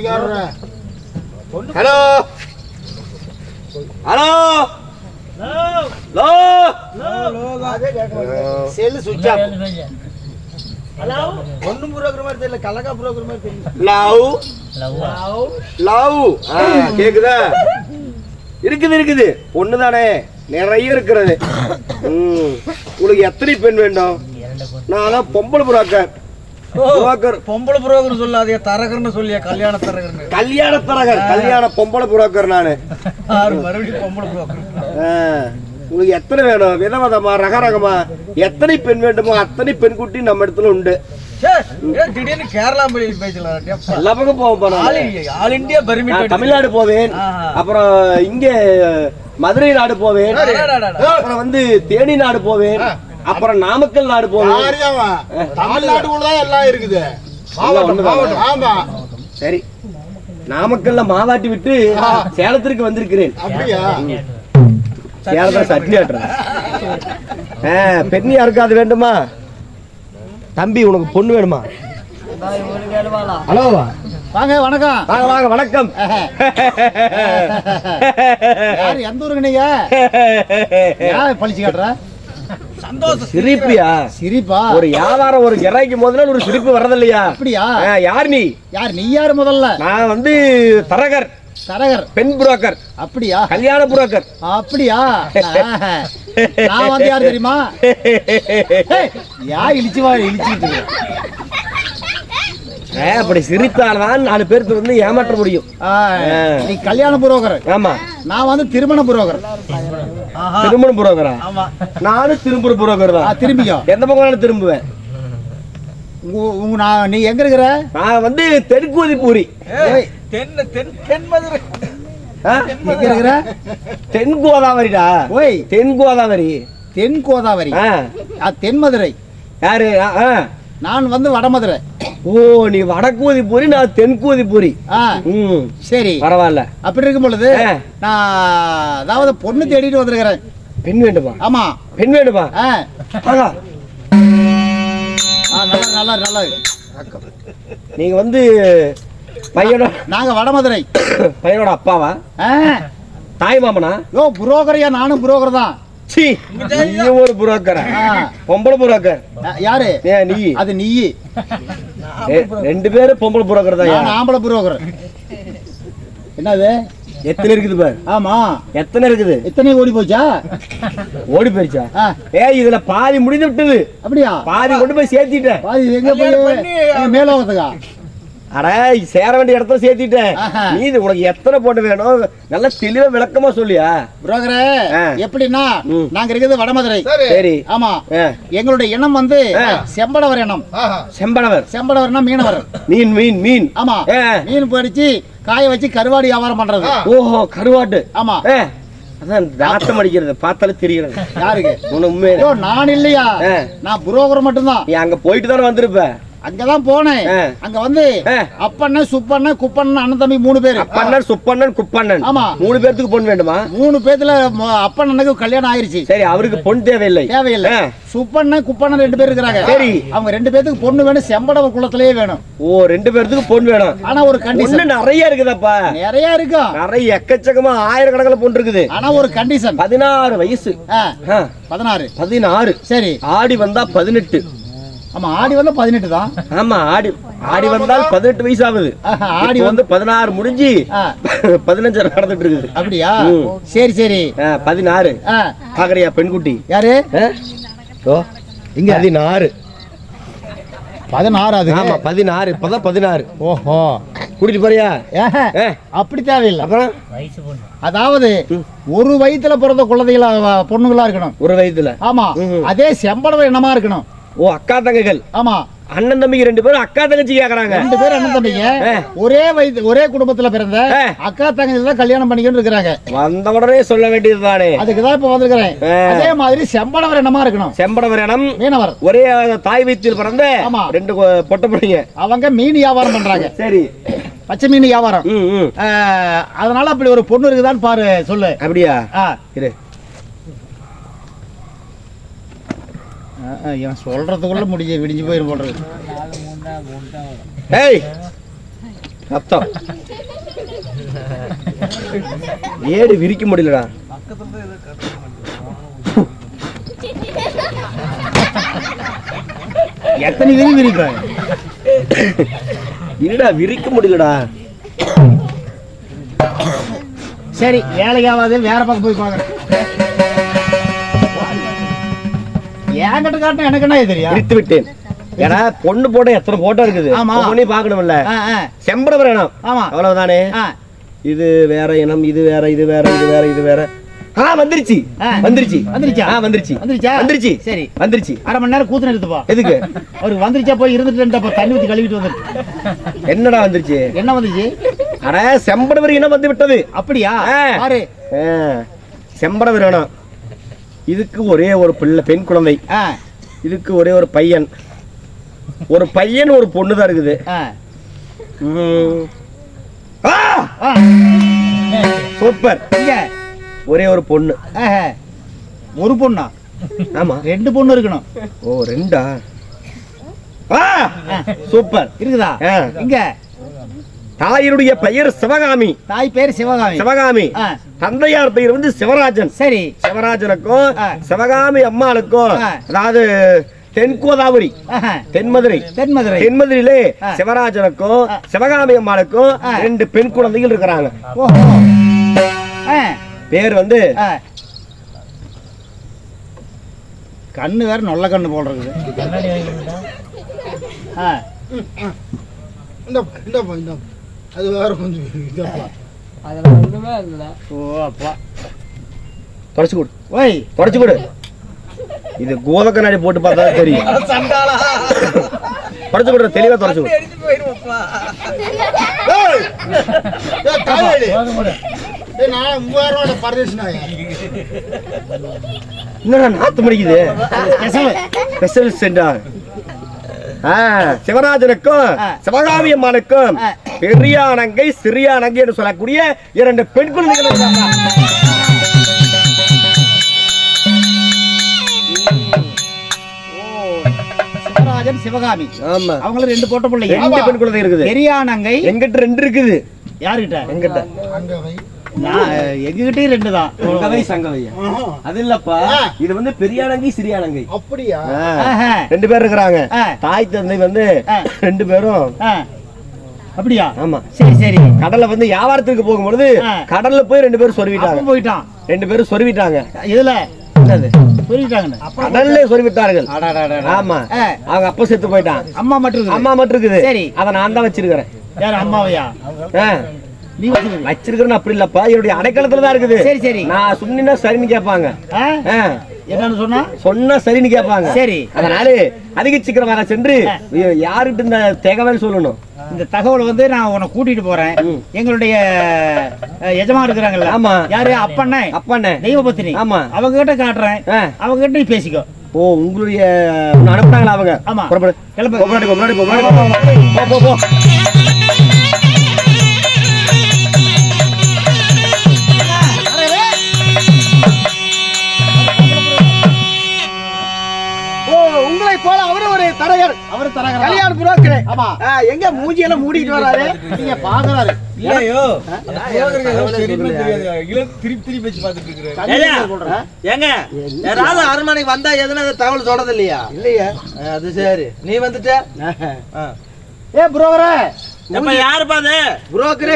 Hello hello cell சுவிட்ச் of. ஒண்ணும் broker மாதிரி தெரியல, கலக்கா புரோக்கர் மாதிரி தெரியல. லவ் கேக்குதா? இருக்குது பொண்ணுதானே நிறைய இருக்கிறது. உங்களுக்கு எத்தனை பெண் வேண்டும்? நான் பொம்பளை புரோக்கர். பொம்பளை புரோக்கர் சொல்லாதே, தரகர்னு சொல்லியா? கல்யாண தரகர். கல்யாண பொம்பளை புரோக்கர் நானு. மறுபடியும் பொம்பளை புரோக்கர். உங்களுக்கு எத்தனை வேணும்? விதவிதமா ரகரகமா எத்தனை பெண் வேண்டுமோ அத்தனை பெண் குட்டி நம்ம இடத்துல உண்டு. திடீர்னு கேரளா எல்லா பக்கம் போவேன். All India permit. தமிழ்நாடு போவேன், அப்புறம் இங்க மதுரை நாடு போவேன், அப்புறம் வந்து தேனி நாடு போவேன், அப்புறம் நாமக்கல் நாடு போவேன். தமிழ்நாட்டுக்குள்ளதான் எல்லாம் இருக்குது. சரி, நாமக்கல்ல மாவாட்டி விட்டு சேலத்திற்கு வந்திருக்கிறேன். சேலத்துல சட்னி ஆட்டுறேன். பெண்ணி யாருக்காது வேண்டுமா? தம்பி உனக்கு பொண்ணு வேணுமா? ஹலோ வாங்க. வணக்கம். வாங்க வணக்கம். எந்த ஊருக்கு நீங்க? பழிச்சு காட்டுற சந்தோஷம். சிரிப்பியா? சிரிப்பா? ஒரு வியாபாரம் ஒரு கிராய்க்கு முதல்ல ஒரு சிரிப்பு வரதில்லையா? அப்படியா? யார் நீ? நீ யாரு முதல்ல? நான் வந்து தரகர். பெண் புரோக்கர். அப்படியா? கல்யாண புரோக்கர். அப்படியா? நான் வந்து யார் தெரியுமா? இழிச்சிட்டு அப்படி சிரித்தால்தான் 4 பேருக்கு வந்து ஏமாற்ற முடியும். நீ கல்யாண புரோக்கர். ஆமா. நான் வந்து திருமண புரோக்கர். திருமண புரோக்கரா? நானும் திரும்புற புரோக்கர் தான். திரும்பிக்கோ. எந்த பக்கம் திரும்புவேன். நீ எங்க இருக்கிற? நான் வந்து தென்கோதி பூரி. தென் கோதாவரிடா. ஓய், தென் கோதாவரி. தென் கோதாவரி. தென் மதுரை. யாரு? நான் வந்து வடமதுரை. ஓ, நீ வடகோதி பூரி, நான் தென்கோதி பூரி. சரி, பரவாயில்ல. அப்படி இருக்கும் பொழுது நான் அதாவது பொண்ணு தேடிட்டு வந்திருக்கிறேன். பெண் வேண்டுமா? ஆமா, பெண் வேண்டுமா? நல்லா நல்லா. நீங்க வந்து பையனோட? நாங்க வடமதுரை. பையனோட அப்பாவா? தாய் மாமனா? புரோக்கரையா? நானும் புரோக்கர் தான். ஒரு புரோக்கரா? பொம்பளை புரோக்கர். யாரு? நீ. அது நீ. 2 பேரும் பொம்பளை புரோக்கர் தான். ஆம்பளை புரோக்கர். என்னது? எத்தனை இருக்குது பாரு. ஆமா, எத்தனை இருக்குது? எத்தனை ஓடி போச்சா? ஓடி போயிடுச்சா? இதுல பாதி முடிந்து விட்டது. அப்படியா? பாதி கொண்டு போய் சேர்த்திட்டேன். பாதி எங்க போய்? மேலோகத்துக்கா? அட, சேர வேண்டிய இடத்துல சேர்த்திட்டேன். நீ உனக்கு எத்தனை பொண்ணு வேணும் நல்லா தெளிவா விளக்கமா சொல்லியா? புரோக்கரே, எப்படின்னா நாங்க இருக்கிறது வடமதுரை. சரி. ஆமா, எங்களுடைய இனம் வந்து செம்படவர் இனம். செம்படவர்னா மீனவர். மீன் மீன் மீன். ஆமா, மீன் பொரிச்சு காய வச்சு கருவாடு வியாபாரம் பண்றது. ஓஹோ, கருவாடு. ஆமா, அதான் நாட்டம் அடிக்கிறது பார்த்தாலே தெரிகிறது. யாருக்கு? உண்மை. நான் இல்லையா, நான் புரோக்கர் மட்டும்தான். நீ அங்க போயிட்டு தானே வந்திருப்ப. அங்கதான் போனேன். அங்க வந்து அப்பண்ணன், சுப்பண்ணன், குப்பண்ணன், அண்ணன் தம்பி 3 பேர். அப்பண்ணன், சுப்பண்ணன், குப்பண்ணன். ஆமா, 3 பேருக்கு பொண்ணு வேண்டுமா? 3 பேத்துல அப்பண்ணனுக்கு கல்யாணம் ஆயிருச்சு. சரி, அவருக்கு பொண்ணு தேவையில்லை. சுப்பண்ணன், குப்பண்ணன் 2 பேர் இருக்கிறாங்க. சரி, அவங்க 2 பேருக்கு பொண்ணு வேணும். செம்படவர் குலத்திலேயே வேணும். ஓ, 2 பேருக்கு பொண்ணு வேணும். ஆனா ஒரு கண்டிஷன். நிறைய இருக்குதாப்பா? நிறைய இருக்கு. நிறைய எக்கச்சக்கமா ஆயிரக்கணக்கில் பொண்ணு இருக்குது. ஆனா ஒரு கண்டிஷன். 16 வயசு. 16. சரி, ஆடி வந்தா 18. ஆமா, ஆடி வந்தா 18 தான். ஆமா, ஆடி வந்தால் 18 வயசு ஆகுது. ஆடி வந்து 16 முடிஞ்சு 15 நடந்துட்டு இருக்குது. அப்படியா? சரி சரி. 16 பாக்குறியா பெண்குட்டி? யாரு? இங்க 16. 16. ஆமா, 16. இப்பதான் 16. ஓஹோ, கூட்டிட்டு போறியா? அப்படி தேவையில்லை. அப்புறம் அதாவது ஒரு வயித்துல பிறந்த குழந்தைகளா பொண்ணுங்களா இருக்கணும். ஒரு வயதுல? ஆமா, அதே செம்படவர் இனமா இருக்கணும். ஓ, அக்கா தங்கைகள். ஆமா, அண்ணன் தம்பிக்கு 2 பேரும் அக்கா தங்கச்சி கேக்குறாங்க. 2 பேரும் அண்ணன் தம்பிங்க, ஒரே வயது ஒரே குடும்பத்துல பிறந்த அக்கா தங்கச்சி தான் கல்யாணம் பண்ணிக்கிட்டு இருக்காங்க. வந்த உடனே சொல்ல வேண்டியது தானே. அதுக்குதான் இப்ப வந்திருக்கிறேன். அதே மாதிரி செம்படவர் இனமா இருக்கணும். செம்படவர் இனம், மீனவர். ஒரே தாய் வயிற்றில் பிறந்த 2 பொட்ட பிள்ளைங்க. அவங்க மீன் வியாபாரம் பண்றாங்க. சரி, பச்சை மீன் வியாபாரம். அதனால அப்படி ஒரு பொண்ணு இருக்குதான்னு பாரு, சொல்லு. அப்படியா? இரு, சொல்றதுக்குள்ள விடிஞ்சு போயிரும் போடுறது. ரத்தம் ஏடு விரிக்க முடியலடா. எத்தனை விரிப்பாங்க இல்லடா விரிக்க முடியலடா. சரி வேலைக்காவது வேற பக்கம் போய் பாக்குறேன். என்கிட்ட காட்டினா எனக்கு என்ன தெரியும்? விரித்து விட்டேன். ஏன்னா பொண்ணு போட்ட எத்தனை போட்டோ இருக்குது. ஆமா. பொண்ணு பாக்கணும்ல. செம்படவர் இனம். ஆமா. அவ்வளவுதானே. இது வேற இனம், இது வேற, இது வேற, இது வேற, இது வேற. வந்துருச்சு வந்துருச்சு வந்துருச்சா? வந்துருச்சு வந்துருச்சா? வந்துருச்சு. சரி வந்துருச்சு. அரை மணி நேரம் கூத்து நிறுத்துப்பா. எதுக்கு? அவருக்கு வந்துருச்சா போய் இருந்துட்டு தண்ணி ஊத்தி கழுவிட்டு வந்துருச்சு. என்னடா வந்துருச்சு? என்ன வந்துச்சு? அட செம்படவர் இனம் வந்து விட்டது. அப்படியா? பாரு செம்படவர் இனம். இதுக்கு ஒரே ஒரு பிள்ளை, பெண் குழந்தை. இதுக்கு ஒரே ஒரு பையன். ஒரு பையன் ஒரு பொண்ணு தான் இருக்குது. சூப்பர். ஒரே ஒரு பொண்ணு. ஒரு பொண்ணா? ஆமா 2 பொண்ணு இருக்கணும். ஓ 2ஆ? சூப்பர். இருக்குதா? இங்க தாயினுடைய பெயர் சிவகாமி. தாய் பேர் சிவகாமி. சிவகாமி. தந்தையார் பெயர் வந்து சிவராஜன். சரி. சிவராஜனுக்கும் சிவகாமி அம்மாளுக்கும், அதாவது தென்கோதாவரி, தென்மதுரை, தென்மதுரையிலே சிவராஜனுக்கும் சிவகாமி அம்மாளுக்கும் 2 பெண் குழந்தைகள் இருக்கிறாங்க. பேர் வந்து கண்ணு வேற நல்ல கண்ணு போல் இருக்குது. அது வேற கொஞ்சம் தொடச்சு கொடு. ஓய் தொடச்சு கொடு. இது கோத கண்ணாடி போட்டு பார்த்தா தெரியும். தொடச்சு கொடு, தெளிவா தொடச்சு கொடு. என்னடா நாத்து முடிக்குது? Special centre. சிவராஜனுக்கும் சிவகாமி அம்மாளுக்கும் பெரியானங்கை சிறியானங்கை என்று சொல்லக்கூடிய 2 பெண் குழந்தைகள். சிவராஜன் சிவகாமி. ஆமா. அவங்களுக்கு 2 போட்ட பிள்ளைங்க. 2 பெண் குழந்தை இருக்குது. பெரியானங்கை எங்கிட்ட 2 இருக்குது. யாருகிட்ட? எங்கிட்ட. எங்ககிட்டயும் 2 தான். சங்கவை சங்கவையா? அது இல்லப்பா, இது வந்து பெரியானங்கை சிறியானங்கை. அப்படியா? 2 பேர் இருக்கிறாங்க. தாய் தந்தை வந்து 2 பேரும். அப்படியா? ஆமா. சரி சரி. கடல்ல வந்து வியாபாரத்துக்கு போகும்போது கடல்ல போய் 2 பேரும் சொருவிட்டாங்க. போயிட்டான். 2 பேரும் சொருவிட்டாங்க. இதுல கடல்ல சொருவிட்டார்கள். ஆமா. அவங்க அப்பா செத்து போயிட்டான். அம்மா மட்டும் இருக்குது. சரி. அத நான் தான் வச்சிருக்கிறேன். யார் அம்மாவையா? நீ வச்சிருக்கிறேன். அப்படி இல்லப்பா, என்னுடைய அடைக்கலத்துல தான் இருக்குது. சரி சரி. நான் சொன்னா சரின்னு கேட்பாங்க. என்னன்னு சொன்னா சரின்னு கேட்பாங்க. சரி. அதனால அதிக சீக்கிரம் வர சென்று யாருக்கிட்ட இந்த தகவல் சொல்லணும். இந்த தகவல் வந்து நான் உன்னை கூட்டிட்டு போறேன். எங்களுடைய எஜமா இருக்கிறாங்கல்ல. ஆமா. யாரு? அப்பண்ணே தெய்வபத்தினி. ஆமா. அவங்க கிட்ட காட்டுறேன். அவங்க கிட்ட நீ பேசிக்கோ. ஓ, உங்களுடைய அனுப்புனாங்களா அவங்க? ஆமா. முன்னாடி போ. உங்களை போல அவரு ஒரு தரகர். அவரு தரகர், கல்யாண புரோக்கர். ஆமா. எங்க மூஞ்சியெல்லாம் மூடிட்டு வராரு? நீங்க பாக்குறாரு. இல்லையோ திருப்பி வச்சு பாத்துட்டு இருக்காரு. ஏங்க யாராவது அரண்மனைக்கு வந்தா எதுனா தகவல் சொல்றது இல்லையா? இல்லையா? அது சரி. நீ வந்துட்ட. ஏ புரோக்கரே, நம்ம யாரு பாது? புரோக்கரே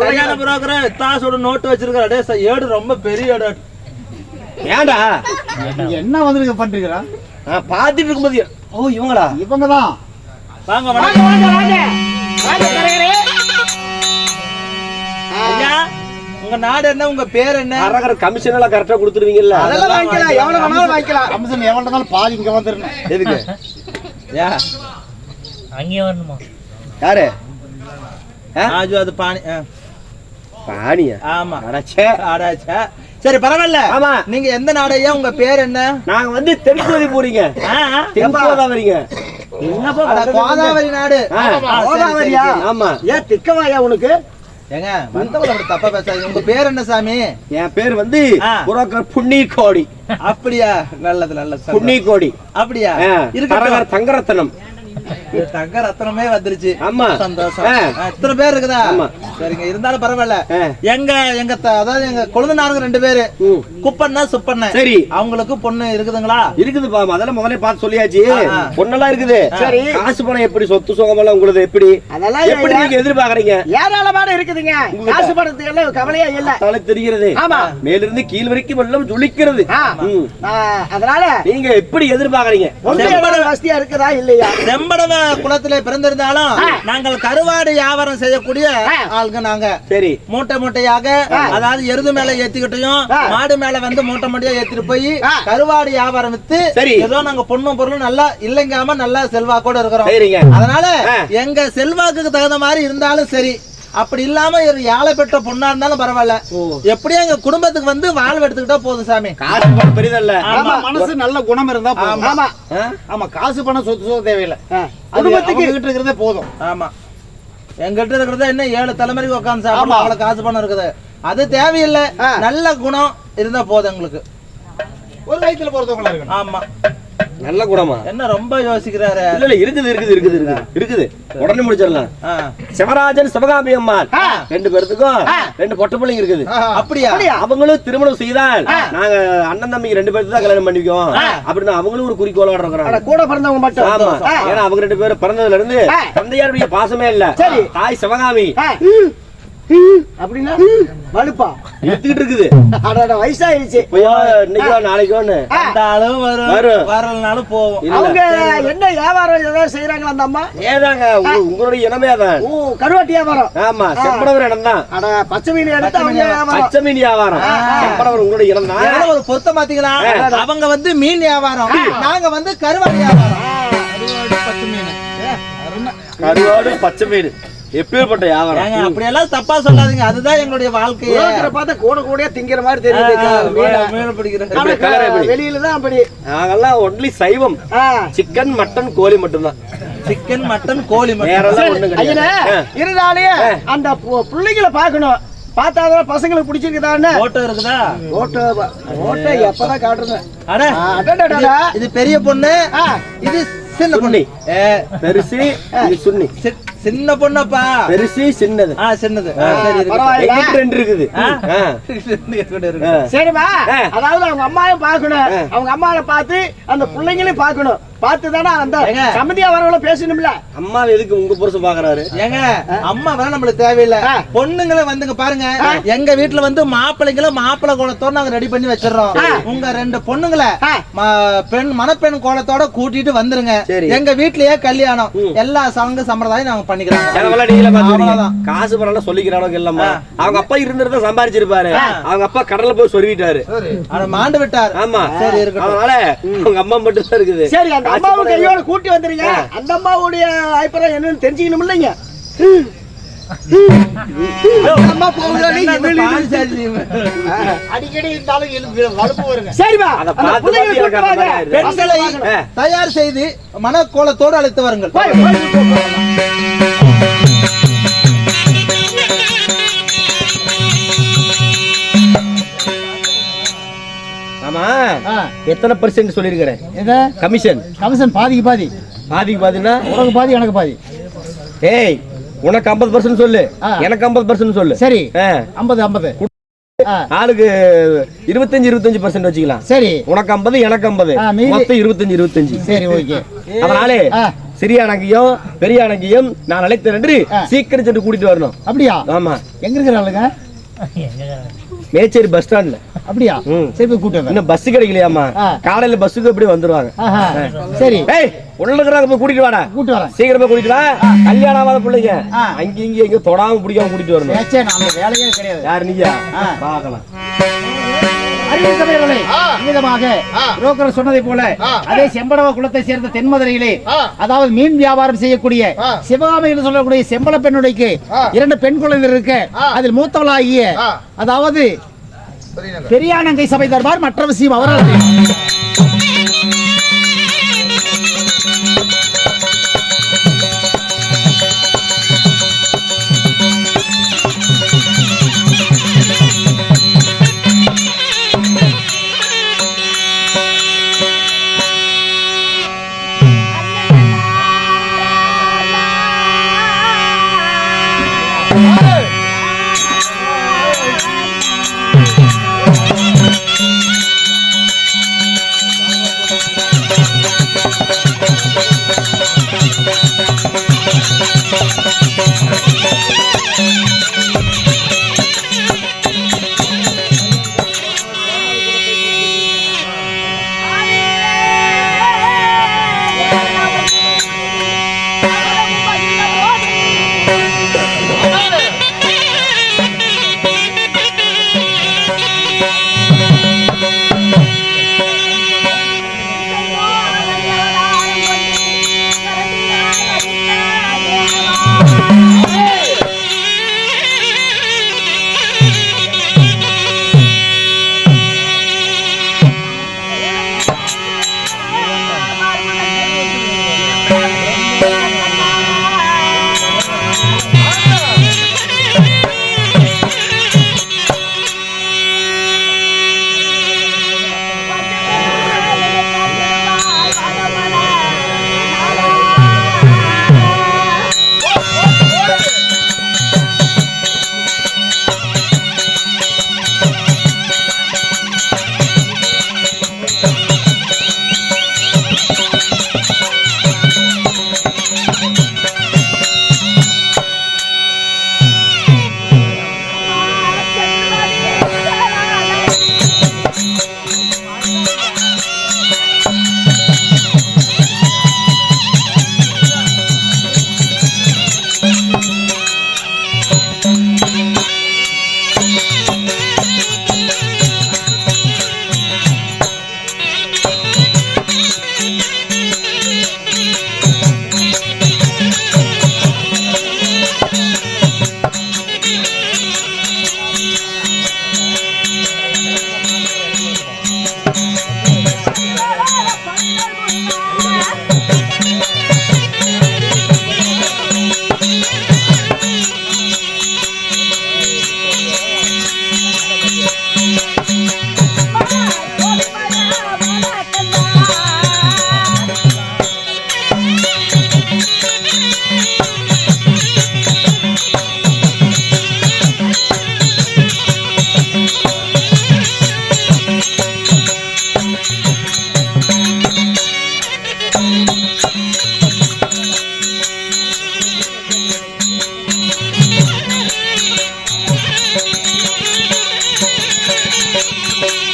கல்யாண புரோக்கரே தாசோட நோட்டு வச்சிருக்காரு. டேய் ஏடு ரொம்ப பெரிய ஏடு. ஏண்டா என்ன வந்து பண்றீங்களா? பாத்துட்டு இருக்கும்போது ஓ இவங்களா? இவங்கதான். வாங்க வாங்க. ஐயா, உங்க நாடு என்ன? உங்க பேர் என்ன? அரகர கமிஷன் எல்லாம் கரெக்டா கொடுத்துருவீங்கல்ல? அதெல்லாம் வாங்கிக்கலாம். எவ்வளவு வேணாலும் வாங்கிக்கலாம். கமிஷன் எவ்வளவு இருந்தாலும் பாதி இங்க வந்துறணும். எதுக்கு? யா அங்க வரணுமா? யாரு? ஆஜு அது பாணி. பாணியா? ஆமா. அடச்சே. சரி பரவாயில்ல. ஆமா. நீங்க எந்த நாடையா? உங்க பேர் என்ன? நாங்க வந்து தென்கோதி போறீங்க. தென்கோதாவரிங்க. என்னப்பா கோதாவரி நாடு? கோதாவரியா? ஆமா. ஏன் திக்கவாயா உனக்கு? ஏங்க வந்தவங்க அப்படி தப்பா பேசாதீங்க. உங்க பேர் என்ன சாமி? என் பேர் வந்து புரோக்கர் புண்ணியகோடி. அப்படியா? நல்லது நல்லது. புண்ணியகோடி. அப்படியா? இருக்கற தங்கரத்னம். தங்க ரத்னமே வந்துருச்சு. ஆமா. சந்தோஷம். இத்தனை பேர் இருக்குதா? சரிங்க, இருந்தாலும் பரவாயில்ல. எங்க அதாவது எங்க கொழுந்தனாருங்க 2 பேரு, குப்பண்ணா சுப்பண்ண. சரி, அவங்களுக்கு பொண்ணு இருக்குதுங்களா? இருக்குதுப்பா, அதெல்லாம் முதல்ல பார்த்து சொல்லியாச்சு. பொண்ணெல்லாம் இருக்குது. சரி, காசு பணம் எப்படி, சொத்து சுகமெல்லாம் உங்களுக்கு எப்படி, அதெல்லாம் எப்படி நீங்க எதிர்பார்க்கறீங்க? ஏராளமான இருக்குதுங்க. காசு பணத்துக்கு எல்லாம் கவலையே இல்ல. தலை தெரிகிறது. ஆமா, மேலிருந்து கீழ் வரைக்கும் எல்லாம் ஜொலிக்கிறது. அதனால நீங்க எப்படி எதிர்பார்க்கறீங்க? வசதியா இருக்குதா இல்லையா? செம்படவ குலத்திலே பிறந்திருந்தாலும் நாங்கள் கருவாடு வியாபாரம் செய்யக்கூடிய ஆளுங்க நாங்க. சரி, மூட்டை மூட்டையாக, அதாவது எருது மேல ஏத்திக்கிட்டையும் மாடு மேல வந்து மூட்டை மூட்டையா ஏத்திட்டு போய் கருவாடு வியாபாரம் வித்து ஏதோ நாங்க பொண்ணும் பொருளும் நல்லா இல்லைங்காம நல்லா செல்வாக்கோட இருக்கிறோம். அதனால எங்க செல்வாக்குக்கு தகுந்த மாதிரி இருந்தாலும் சரி, அப்படி இல்லாம ஒரு ஏழை பெற்ற பொண்ணா இருந்தாலும் பரவாயில்ல, எப்படியும் எங்க குடும்பத்துக்கு வந்து வாழ்வு எடுத்துக்கிட்டா போதும் சாமி. காசு பணம் பெரியதல்ல, மனசு நல்ல குணம் இருந்தா போதும். ஆமா ஆமா, காசு பணம் சொத்து தேவையில்லை, குடும்பத்துக்கு இருக்கிறதே போதும். ஆமா, எங்கிட்ட இருக்கிறத என்ன 7 தலைமுறைக்கு உட்காந்து சாப்பிடலாம், அவ்வளவு காசு பணம் இருக்குது, அது தேவையில்லை. நல்ல குணம் இருந்தா போதும் எங்களுக்கு. ஒரு வயசுல பொறுத்தவங்களா இருக்கணும். ஆமா, நல்ல குணமா? என்ன ரொம்ப யோசிக்கிறாரு? இல்ல இருக்குது, உடனே முடிச்சிடலாம். சிவராஜன் சிவகாமி அம்மாள் 2 பேருக்கும் 2 பொட்ட பிள்ளைங்க இருக்குது. அப்படியா? அவங்களும் திருமணம் செய்தால் நாங்க அண்ணன் தம்பிக்கு 2 பேருக்கு தான் கல்யாணம் பண்ணிக்குவோம் அப்படின்னு அவங்களும் ஒரு குறிக்கோளோட இருக்கிறாங்க. கூட பிறந்தவங்க மட்டும். ஆமா, ஏன்னா அவங்க 2 பேரும் பிறந்ததுல இருந்து தந்தையாருடைய பாசமே இல்ல. தாய் சிவகாமி அப்படின்னா வலுப்பா எடுத்துக்கிட்டு இருக்குது. வயசாயிருச்சு, இன்னைக்கோ நாளைக்கோ வரலனாலும் போவோம். அவங்க என்ன வியாபாரம் ஏதாவது செய்யறாங்களா அந்த அம்மா? ஏதாங்க உங்களுடைய இனமே தான். கருவாட்டு வியாபாரம். ஆமா, செம்படவர் இடம் தான். பச்சை மீன் எடுத்து பச்சை மீன் வியாபாரம். செம்படவர் உங்களுடைய இடம் தான். ஒரு பொருத்த பாத்தீங்களா? அவங்க வந்து மீன் வியாபாரம், நாங்க வந்து கருவாடு வியாபாரம். பச்சை மீன், கருவாடு பச்சை மீன் எப்பேற்பட்ட வியாபாரம். அப்படி எல்லாம் தப்பா சொல்லாதீங்க, அதுதான் எங்களுடைய வாழ்க்கையை. பார்த்தா கூட கூட திங்கிற மாதிரி தெரியுது. வெளியில தான் அப்படி. நாங்கெல்லாம் ஒன்லி சைவம், சிக்கன் மட்டன் கோழி மட்டும்தான். சிக்கன் மட்டன் கோழி இருந்தாலே அந்த பிள்ளைங்களை பாக்கணும். பார்த்தாதான் பசங்களுக்கு பிடிச்சிருக்குதான்னு போட்டோ இருக்குதா? போட்டோ எப்பதான் காட்டுறது? இது பெரிய பொண்ணு, இது சின்ன பொண்ணு. பெருசு சுண்ணி. சின்ன பொண்ணப்பா, பெருசு சின்னது. சின்னது. இருக்குது. சரிமா, அதாவது அவங்க அம்மாவையும் பாக்கணும், அவங்க அம்மாவை பார்த்து அந்த பிள்ளைங்களையும் பாக்கணும். பார்த்துதானே அந்த சம்மதியா வரவங்கள பேசணும்ல. அம்மா எதுக்கு உங்க புருஷன் பாக்குறாரு? ஏங்க, அம்மா வேற நம்மளுக்கு தேவையில்லை. பொண்ணுங்களை வந்துங்க பாருங்க, எங்க வீட்டுல வந்து மாப்பிள்ளைங்களை மாப்பிள்ளை கோலத்தோட நாங்க ரெடி பண்ணி வச்சிடறோம். உங்க 2 பொண்ணுங்களை மணப்பெண் கோலத்தோட கூட்டிட்டு வந்துருங்க. எங்க வீட்லயே கல்யாணம், எல்லா சங்க சம்பிரதாயம் நாங்க பண்ணிக்கிறோம். காசு பணம் சொல்லிக்கிறாங்க இல்லம்மா. அவங்க அப்பா இருந்திருந்தா சம்பாதிச்சிருப்பாரு, அவங்க அப்பா கடல்ல போய் சொருவிட்டாரு, மாண்டு விட்டாரு. ஆமா, சரி இருக்கு. அதனால அவங்க அம்மா மட்டும் தான் இருக்குது. சரி, அந்த அம்மாவை கையோட கூட்டி வந்துருங்க. அந்த அம்மாவுடைய அபிப்பிராயம் என்னன்னு தெரிஞ்சுக்கணும் இல்லைங்க. அடிக்கடி சரிமா, பெண்களை தயார் செய்து மனக்கோலத்தோடு அழைத்து வருங்கள். ஆமா, எத்தனை % சொல்லிருக்கிறேன்? கமிஷன் பாதிக்கு பாதி. பாதிக்கு பாதினா உனக்கு பாதி எனக்கு பாதி. ஏய், உனக்கு 50% சொல்லு, எனக்கு 50% சொல்லு. சரி, 50 ஆளுக்கு 25% வச்சுக்கலாம். சரி, உனக்கு 50 எனக்கு 50, மொத்தம் 25. சரி, ஓகே. அதனாலே சிறியானங்கையும் பெரியானங்கையும் நான் அழைத்தேன் என்று சீக்கிரம் சென்று கூட்டிட்டு வரணும். அப்படியா? ஆமா. எங்க இருக்கிறாளுங்க? மேச்சேரி பஸ் ஸ்டாண்ட்ல. அப்படியா? சரி, போய் கூட்டு இன்னும் பஸ் கிடைக்கலையாமா? காலையில பஸ்ஸுக்கு எப்படி வந்துருவாங்க. சரி, உள்ள இருக்கிறாங்க, போய் கூட்டிட்டு வாடா. கூட்டு வரேன், சீக்கிரமா கூட்டிட்டு வா. கல்யாணம் ஆகாத பிள்ளைங்க அங்க இங்க எங்க தொடாம பிடிக்காம கூட்டிட்டு வரணும். நம்ம வேலையே கிடையாது. யாரு நீயா? பாக்கலாம். சொன்னதை போல அதே செம்படவ குலத்தை சேர்ந்த தென்மதுரையிலே, அதாவது மீன் வியாபாரம் செய்யக்கூடிய சிவகாமி என்று சொல்லக்கூடிய செம்பள பெண்ணுடைக்கு 2 பெண் குழந்தைகள் இருக்கு. அதில் மூத்தவளாகிய அதாவது பெரியானங்கை சபை தர்பார் மற்ற விஷயம் அவரால். Thank you.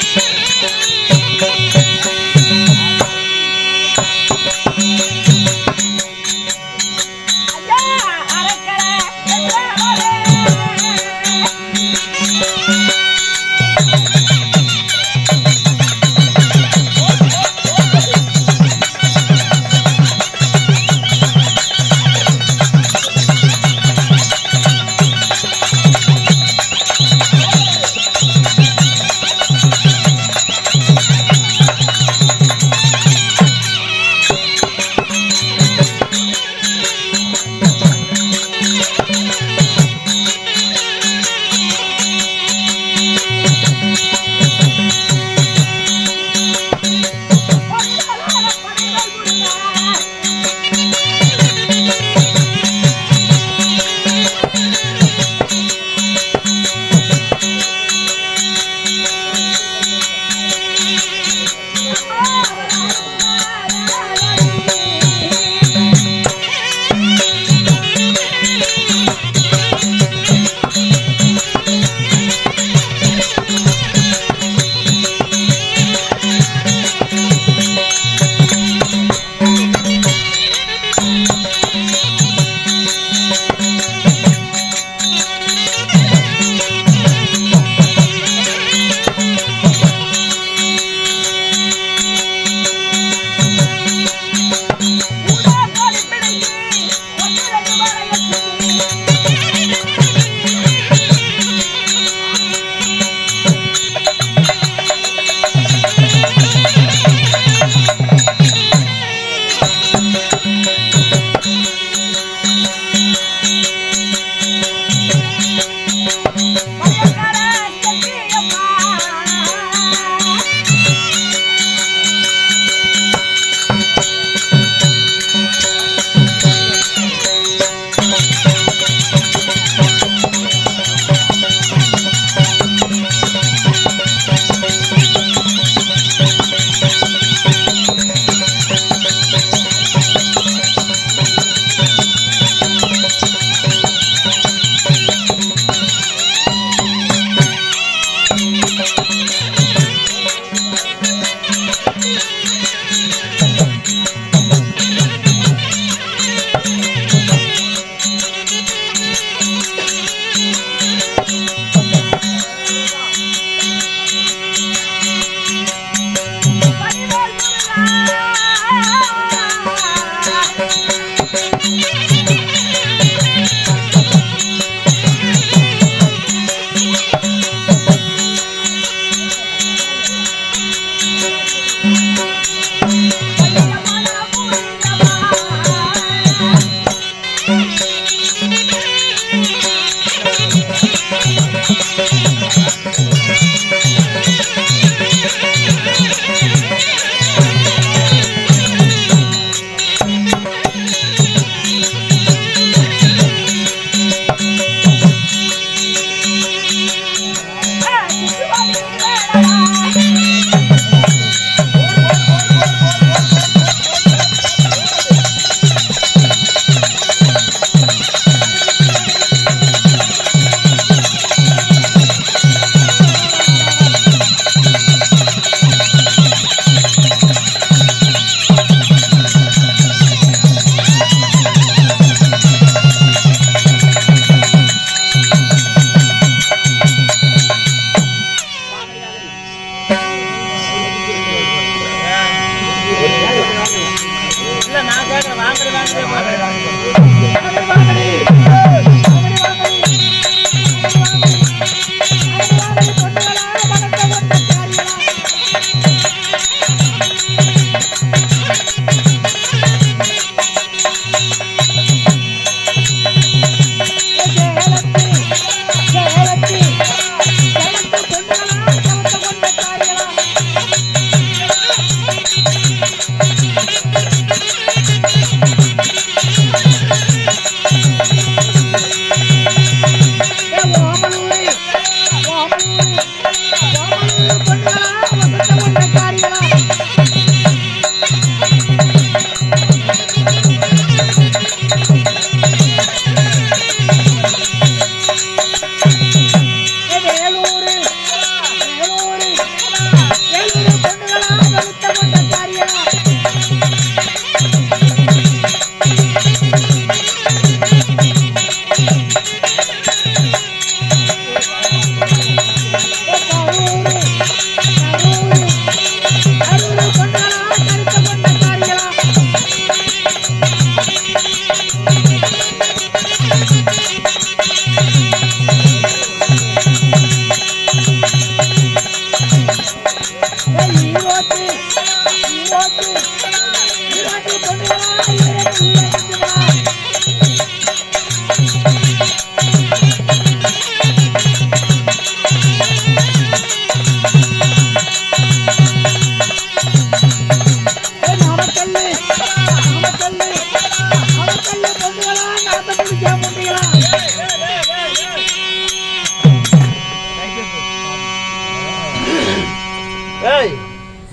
ஏய்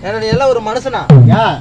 என்ன நீ எல்லாம் ஒரு மனுஷனா ஏன்